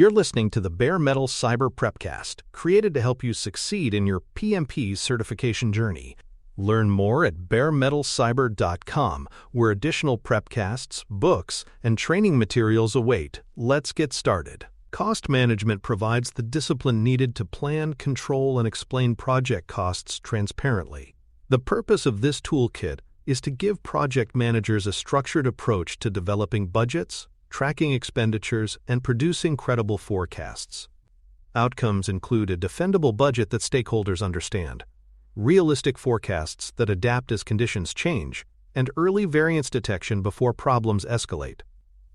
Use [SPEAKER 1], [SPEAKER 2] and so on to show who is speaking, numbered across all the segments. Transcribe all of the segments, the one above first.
[SPEAKER 1] You're listening to the Bare Metal Cyber Prepcast, created to help you succeed in your PMP certification journey. Learn more at baremetalcyber.com, where additional prepcasts, books, and training materials await. Let's get started. Cost management provides the discipline needed to plan, control, and explain project costs transparently. The purpose of this toolkit is to give project managers a structured approach to developing budgets, tracking expenditures, and producing credible forecasts. Outcomes include a defendable budget that stakeholders understand, realistic forecasts that adapt as conditions change, and early variance detection before problems escalate.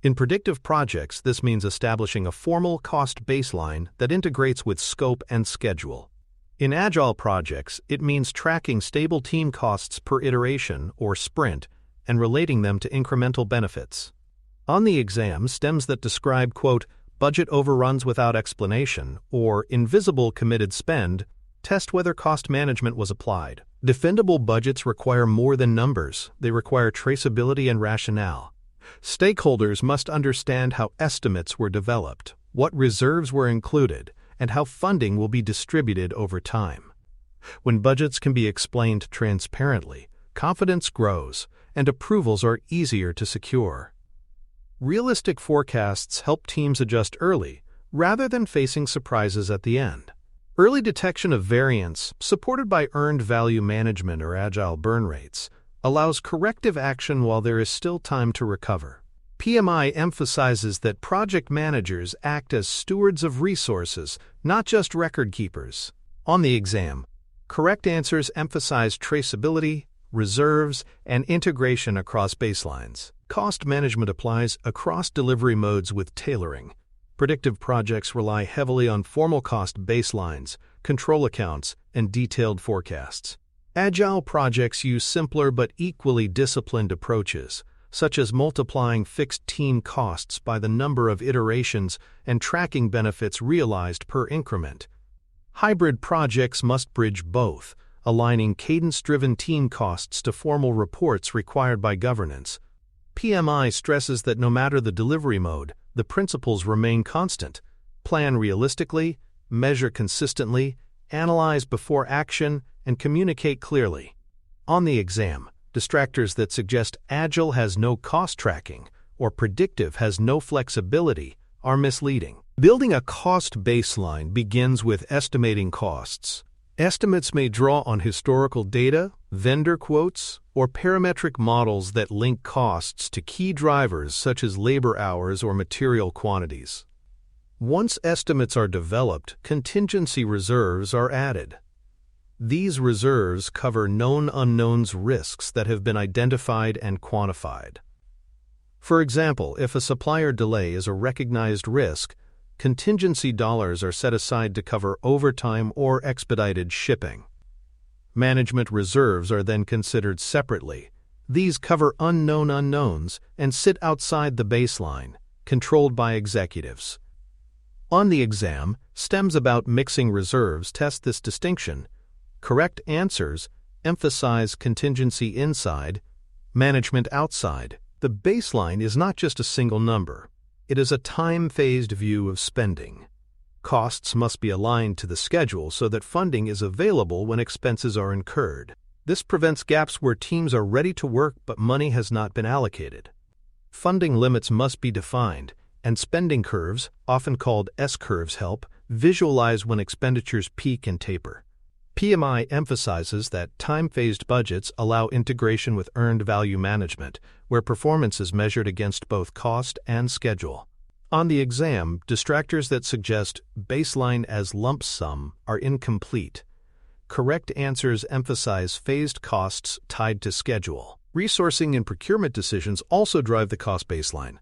[SPEAKER 1] In predictive projects, this means establishing a formal cost baseline that integrates with scope and schedule. In agile projects, it means tracking stable team costs per iteration or sprint and relating them to incremental benefits. On the exam, stems that describe, quote, budget overruns without explanation or invisible committed spend test whether cost management was applied. Defendable budgets require more than numbers. They require traceability and rationale. Stakeholders must understand how estimates were developed, what reserves were included, and how funding will be distributed over time. When budgets can be explained transparently, confidence grows, and approvals are easier to secure. Realistic forecasts help teams adjust early, rather than facing surprises at the end. Early detection of variance, supported by earned value management or agile burn rates, allows corrective action while there is still time to recover. PMI emphasizes that project managers act as stewards of resources, not just record keepers. On the exam, correct answers emphasize traceability, reserves, and integration across baselines. Cost management applies across delivery modes with tailoring. Predictive projects rely heavily on formal cost baselines, control accounts, and detailed forecasts. Agile projects use simpler but equally disciplined approaches, such as multiplying fixed team costs by the number of iterations and tracking benefits realized per increment. Hybrid projects must bridge both, aligning cadence-driven team costs to formal reports required by governance. PMI stresses that no matter the delivery mode, the principles remain constant. Plan realistically, measure consistently, analyze before action, and communicate clearly. On the exam, distractors that suggest Agile has no cost tracking or predictive has no flexibility are misleading. Building a cost baseline begins with estimating costs. Estimates may draw on historical data, vendor quotes, or parametric models that link costs to key drivers such as labor hours or material quantities. Once estimates are developed, contingency reserves are added. These reserves cover known unknowns risks that have been identified and quantified. For example, if a supplier delay is a recognized risk, contingency dollars are set aside to cover overtime or expedited shipping. Management reserves are then considered separately. These cover unknown unknowns and sit outside the baseline, controlled by executives. On the exam, stems about mixing reserves test this distinction. Correct answers emphasize contingency inside, management outside. The baseline is not just a single number. It is a time-phased view of spending. Costs must be aligned to the schedule so that funding is available when expenses are incurred. This prevents gaps where teams are ready to work but money has not been allocated. Funding limits must be defined, and spending curves, often called S-curves, help visualize when expenditures peak and taper. PMI emphasizes that time-phased budgets allow integration with earned value management, where performance is measured against both cost and schedule. On the exam, distractors that suggest baseline as lump sum are incomplete. Correct answers emphasize phased costs tied to schedule. Resourcing and procurement decisions also drive the cost baseline.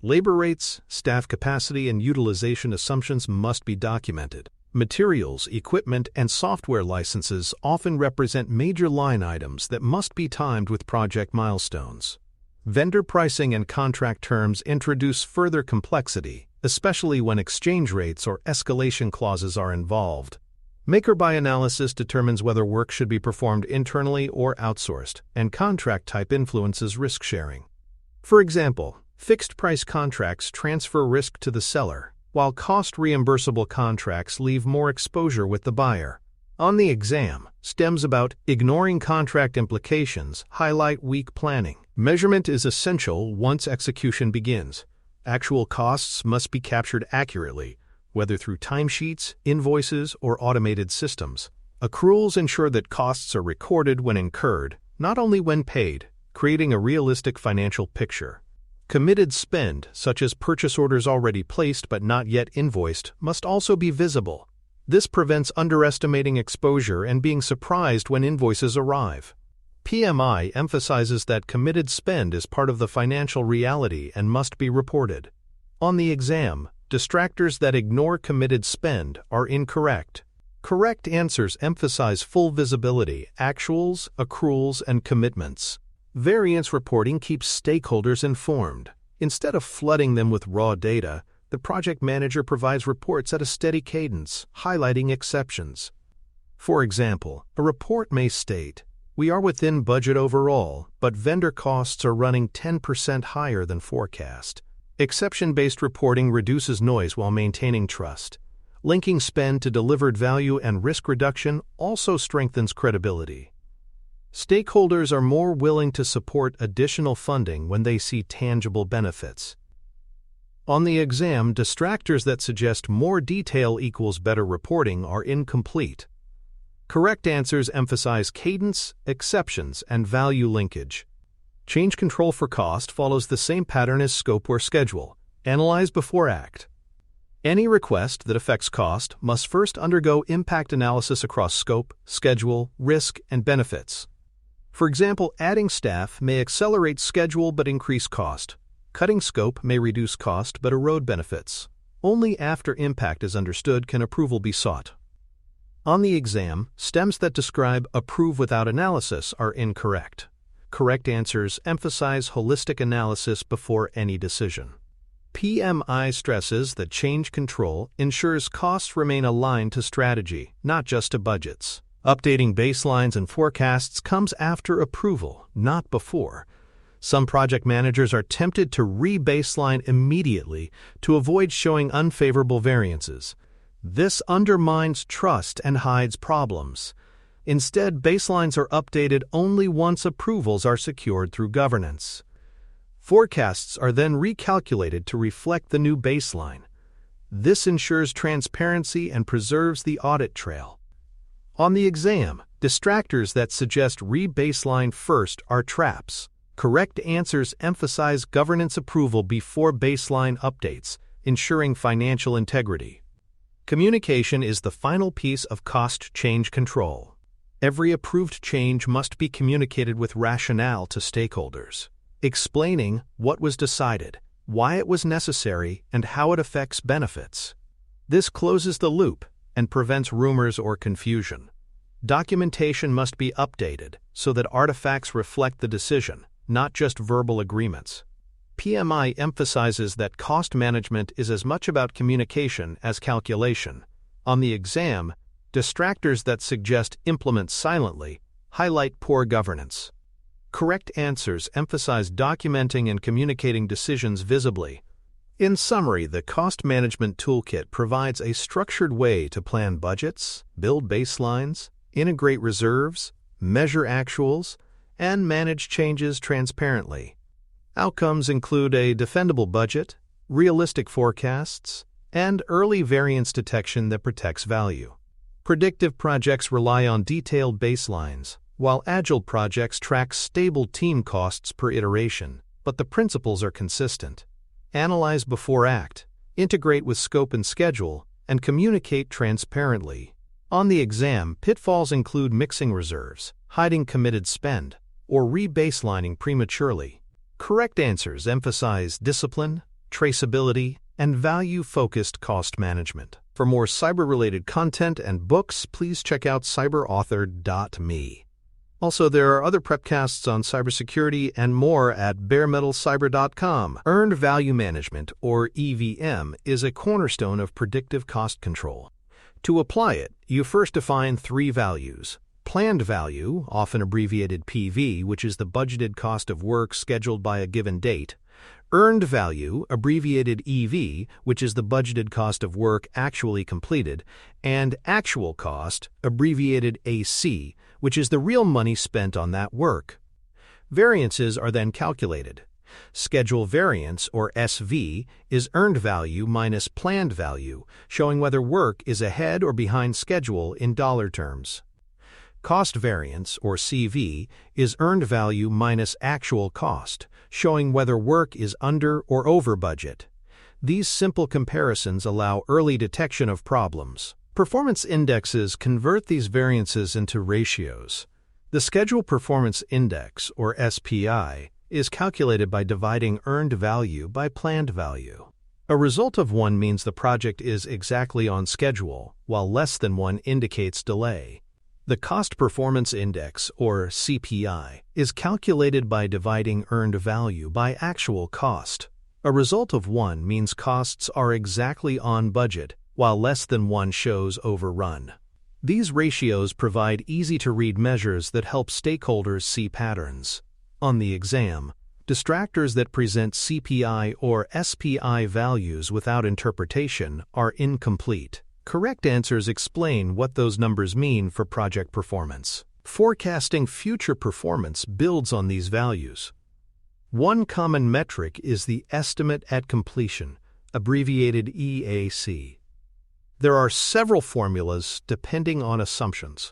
[SPEAKER 1] Labor rates, staff capacity, and utilization assumptions must be documented. Materials, equipment, and software licenses often represent major line items that must be timed with project milestones. Vendor pricing and contract terms introduce further complexity, especially when exchange rates or escalation clauses are involved. Make-or-buy analysis determines whether work should be performed internally or outsourced, and contract type influences risk sharing. For example, fixed-price contracts transfer risk to the seller, while cost-reimbursable contracts leave more exposure with the buyer. On the exam, stems about ignoring contract implications highlight weak planning. Measurement is essential once execution begins. Actual costs must be captured accurately, whether through timesheets, invoices, or automated systems. Accruals ensure that costs are recorded when incurred, not only when paid, creating a realistic financial picture. Committed spend, such as purchase orders already placed but not yet invoiced, must also be visible. This prevents underestimating exposure and being surprised when invoices arrive. PMI emphasizes that committed spend is part of the financial reality and must be reported. On the exam, distractors that ignore committed spend are incorrect. Correct answers emphasize full visibility, actuals, accruals, and commitments. Variance reporting keeps stakeholders informed. Instead of flooding them with raw data, the project manager provides reports at a steady cadence, highlighting exceptions. For example, a report may state, "We are within budget overall, but vendor costs are running 10% higher than forecast." Exception-based reporting reduces noise while maintaining trust. Linking spend to delivered value and risk reduction also strengthens credibility. Stakeholders are more willing to support additional funding when they see tangible benefits. On the exam, distractors that suggest more detail equals better reporting are incomplete. Correct answers emphasize cadence, exceptions, and value linkage. Change control for cost follows the same pattern as scope or schedule. Analyze before act. Any request that affects cost must first undergo impact analysis across scope, schedule, risk, and benefits. For example, adding staff may accelerate schedule but increase cost. Cutting scope may reduce cost but erode benefits. Only after impact is understood can approval be sought. On the exam, stems that describe approve without analysis are incorrect. Correct answers emphasize holistic analysis before any decision. PMI stresses that change control ensures costs remain aligned to strategy, not just to budgets. Updating baselines and forecasts comes after approval, not before. Some project managers are tempted to re-baseline immediately to avoid showing unfavorable variances. This undermines trust and hides problems. Instead, baselines are updated only once approvals are secured through governance. Forecasts are then recalculated to reflect the new baseline. This ensures transparency and preserves the audit trail. On the exam, distractors that suggest re-baseline first are traps. Correct answers emphasize governance approval before baseline updates, ensuring financial integrity. Communication is the final piece of cost change control. Every approved change must be communicated with rationale to stakeholders, explaining what was decided, why it was necessary, and how it affects benefits. This closes the loop and prevents rumors or confusion. Documentation must be updated so that artifacts reflect the decision, not just verbal agreements. PMI emphasizes that cost management is as much about communication as calculation. On the exam, distractors that suggest implement silently highlight poor governance. Correct answers emphasize documenting and communicating decisions visibly. In summary, the Cost Management Toolkit provides a structured way to plan budgets, build baselines, integrate reserves, measure actuals, and manage changes transparently. Outcomes include a defendable budget, realistic forecasts, and early variance detection that protects value. Predictive projects rely on detailed baselines, while agile projects track stable team costs per iteration, but the principles are consistent. Analyze before act, integrate with scope and schedule, and communicate transparently. On the exam, pitfalls include mixing reserves, hiding committed spend, or re-baselining prematurely. Correct answers emphasize discipline, traceability, and value-focused cost management. For more cyber-related content and books, please check out cyberauthor.me. Also, there are other prepcasts on cybersecurity and more at baremetalcyber.com. Earned Value Management, or EVM, is a cornerstone of predictive cost control. To apply it, you first define 3 values: Planned value, often abbreviated PV, which is the budgeted cost of work scheduled by a given date. Earned value, abbreviated EV, which is the budgeted cost of work actually completed. And actual cost, abbreviated AC, which is the real money spent on that work. Variances are then calculated. Schedule variance, or SV, is earned value minus planned value, showing whether work is ahead or behind schedule in dollar terms. Cost variance, or CV, is earned value minus actual cost, showing whether work is under or over budget. These simple comparisons allow early detection of problems. Performance indexes convert these variances into ratios. The Schedule Performance Index, or SPI, is calculated by dividing earned value by planned value. A result of 1 means the project is exactly on schedule, while less than 1 indicates delay. The Cost Performance Index, or CPI, is calculated by dividing earned value by actual cost. A result of 1 means costs are exactly on budget, while less than 1 shows overrun. These ratios provide easy-to-read measures that help stakeholders see patterns. On the exam, distractors that present CPI or SPI values without interpretation are incomplete. Correct answers explain what those numbers mean for project performance. Forecasting future performance builds on these values. One common metric is the estimate at completion, abbreviated EAC. There are several formulas depending on assumptions.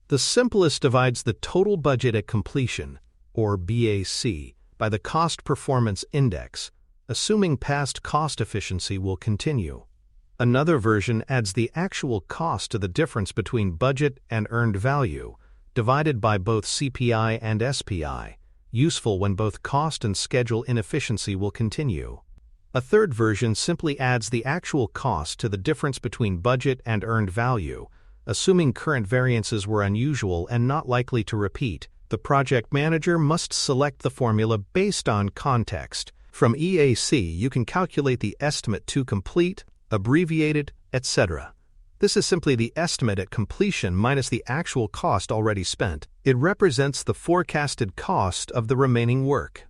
[SPEAKER 1] The simplest divides the total budget at completion, or BAC, by the Cost Performance Index, assuming past cost efficiency will continue. Another version adds the actual cost to the difference between budget and earned value, divided by both CPI and SPI, useful when both cost and schedule inefficiency will continue. A third version simply adds the actual cost to the difference between budget and earned value, assuming current variances were unusual and not likely to repeat. The project manager must select the formula based on context. From EAC, you can calculate the estimate to complete, abbreviated, etc. This is simply the estimate at completion minus the actual cost already spent. It represents the forecasted cost of the remaining work.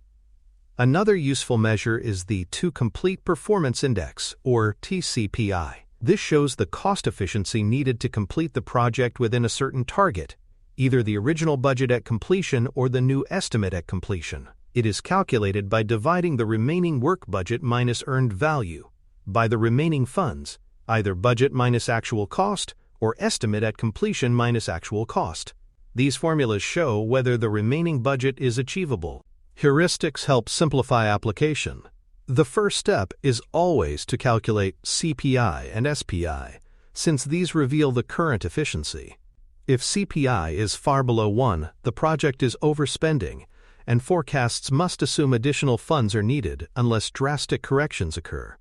[SPEAKER 1] Another useful measure is the To Complete Performance Index, or TCPI. This shows the cost efficiency needed to complete the project within a certain target, either the original budget at completion or the new estimate at completion. It is calculated by dividing the remaining work budget minus earned value by the remaining funds, either budget minus actual cost or estimate at completion minus actual cost. These formulas show whether the remaining budget is achievable. Heuristics help simplify application. The first step is always to calculate CPI and SPI, since these reveal the current efficiency. If CPI is far below 1, the project is overspending, and forecasts must assume additional funds are needed unless drastic corrections occur.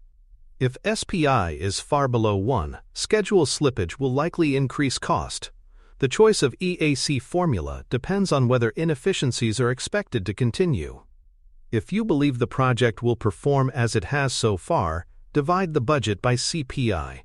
[SPEAKER 1] If SPI is far below 1, schedule slippage will likely increase cost. The choice of EAC formula depends on whether inefficiencies are expected to continue. If you believe the project will perform as it has so far, divide the budget by CPI.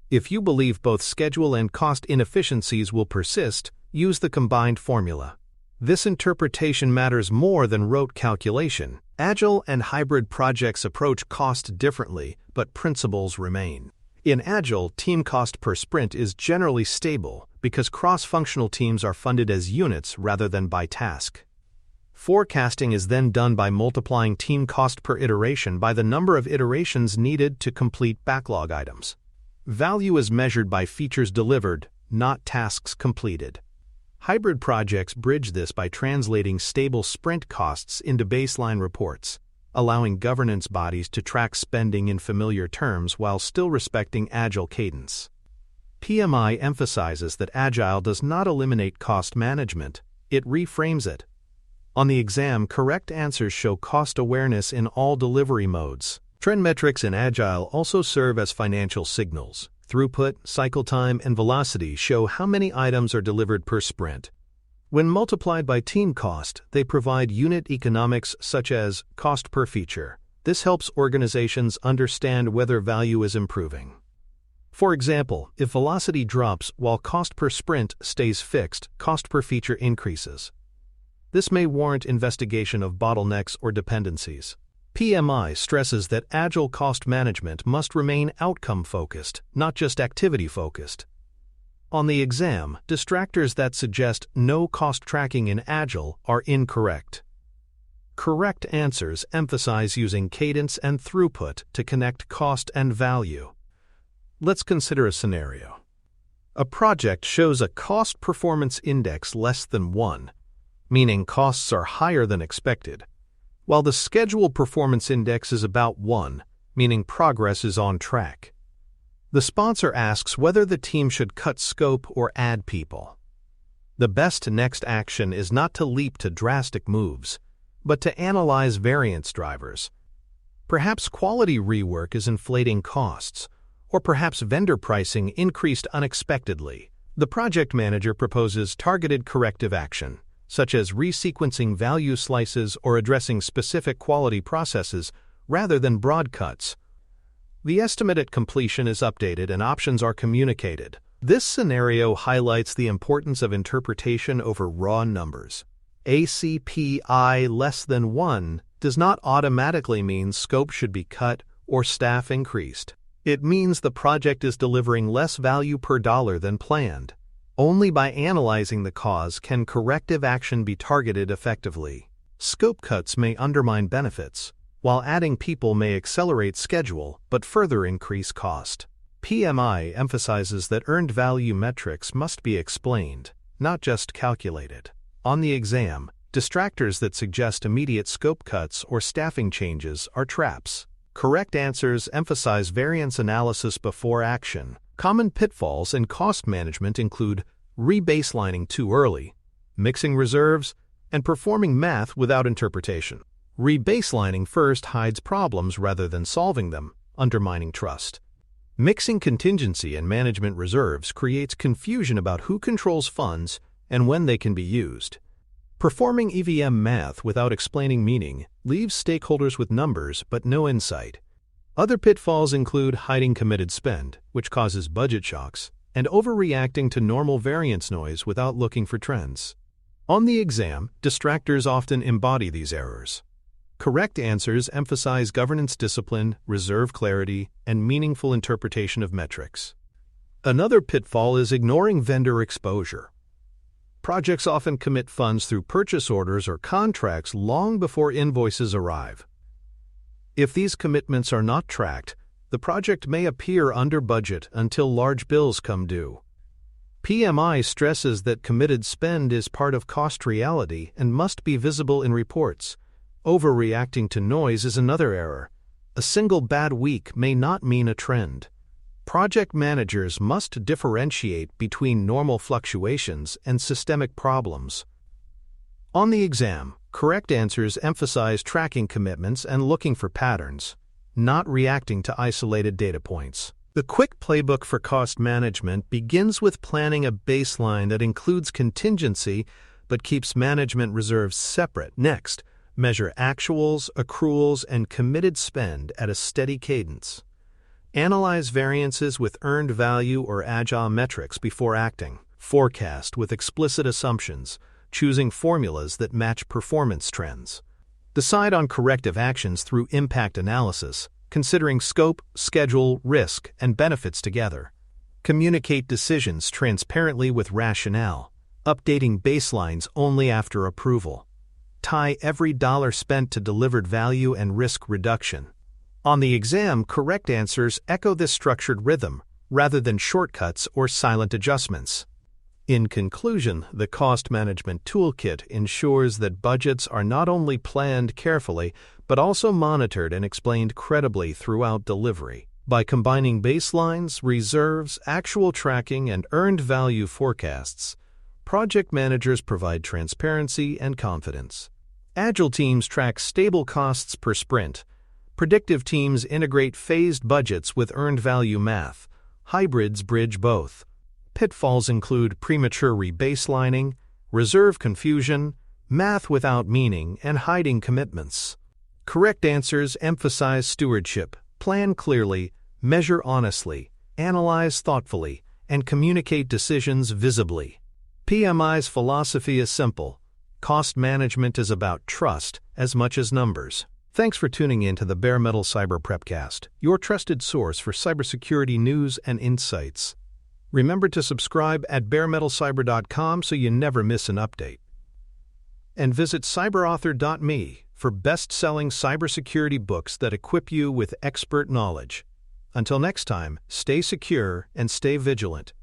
[SPEAKER 1] If you believe both schedule and cost inefficiencies will persist, use the combined formula. This interpretation matters more than rote calculation. Agile and hybrid projects approach cost differently, but principles remain. In Agile, team cost per sprint is generally stable because cross-functional teams are funded as units rather than by task. Forecasting is then done by multiplying team cost per iteration by the number of iterations needed to complete backlog items. Value is measured by features delivered, not tasks completed. Hybrid projects bridge this by translating stable sprint costs into baseline reports, allowing governance bodies to track spending in familiar terms while still respecting Agile cadence. PMI emphasizes that Agile does not eliminate cost management, it reframes it. On the exam, correct answers show cost awareness in all delivery modes. Trend metrics in Agile also serve as financial signals. Throughput, cycle time, and velocity show how many items are delivered per sprint. When multiplied by team cost, they provide unit economics such as cost per feature. This helps organizations understand whether value is improving. For example, if velocity drops while cost per sprint stays fixed, cost per feature increases. This may warrant investigation of bottlenecks or dependencies. PMI stresses that agile cost management must remain outcome-focused, not just activity-focused. On the exam, distractors that suggest no cost tracking in Agile are incorrect. Correct answers emphasize using cadence and throughput to connect cost and value. Let's consider a scenario. A project shows a cost performance index less than 1, meaning costs are higher than expected, while the schedule performance index is about 1, meaning progress is on track. The sponsor asks whether the team should cut scope or add people. The best next action is not to leap to drastic moves, but to analyze variance drivers. Perhaps quality rework is inflating costs, or perhaps vendor pricing increased unexpectedly. The project manager proposes targeted corrective action, such as resequencing value slices or addressing specific quality processes rather than broad cuts. The estimate at completion is updated and options are communicated. This scenario highlights the importance of interpretation over raw numbers. ACPI less than 1 does not automatically mean scope should be cut or staff increased. It means the project is delivering less value per dollar than planned. Only by analyzing the cause can corrective action be targeted effectively. Scope cuts may undermine benefits, while adding people may accelerate schedule but further increase cost. PMI emphasizes that earned value metrics must be explained, not just calculated. On the exam, distractors that suggest immediate scope cuts or staffing changes are traps. Correct answers emphasize variance analysis before action. Common pitfalls in cost management include rebaselining too early, mixing reserves, and performing math without interpretation. Rebaselining first hides problems rather than solving them, undermining trust. Mixing contingency and management reserves creates confusion about who controls funds and when they can be used. Performing EVM math without explaining meaning leaves stakeholders with numbers but no insight. Other pitfalls include hiding committed spend, which causes budget shocks, and overreacting to normal variance noise without looking for trends. On the exam, distractors often embody these errors. Correct answers emphasize governance discipline, reserve clarity, and meaningful interpretation of metrics. Another pitfall is ignoring vendor exposure. Projects often commit funds through purchase orders or contracts long before invoices arrive. If these commitments are not tracked, the project may appear under budget until large bills come due. PMI stresses that committed spend is part of cost reality and must be visible in reports. Overreacting to noise is another error. A single bad week may not mean a trend. Project managers must differentiate between normal fluctuations and systemic problems. On the exam, correct answers emphasize tracking commitments and looking for patterns, not reacting to isolated data points. The quick playbook for cost management begins with planning a baseline that includes contingency but keeps management reserves separate. Next, measure actuals, accruals, and committed spend at a steady cadence. Analyze variances with earned value or agile metrics before acting. Forecast with explicit assumptions, choosing formulas that match performance trends. Decide on corrective actions through impact analysis, considering scope, schedule, risk, and benefits together. Communicate decisions transparently with rationale, updating baselines only after approval. Tie every dollar spent to delivered value and risk reduction. On the exam, correct answers echo this structured rhythm, rather than shortcuts or silent adjustments. In conclusion, the Cost Management Toolkit ensures that budgets are not only planned carefully, but also monitored and explained credibly throughout delivery. By combining baselines, reserves, actual tracking, and earned value forecasts, project managers provide transparency and confidence. Agile teams track stable costs per sprint. Predictive teams integrate phased budgets with earned value math. Hybrids bridge both. Pitfalls include premature rebaselining, reserve confusion, math without meaning, and hiding commitments. Correct answers emphasize stewardship, plan clearly, measure honestly, analyze thoughtfully, and communicate decisions visibly. PMI's philosophy is simple. Cost management is about trust as much as numbers. Thanks for tuning in to the Bare Metal Cyber Prepcast, your trusted source for cybersecurity news and insights. Remember to subscribe at baremetalcyber.com so you never miss an update. And visit cyberauthor.me for best-selling cybersecurity books that equip you with expert knowledge. Until next time, stay secure and stay vigilant.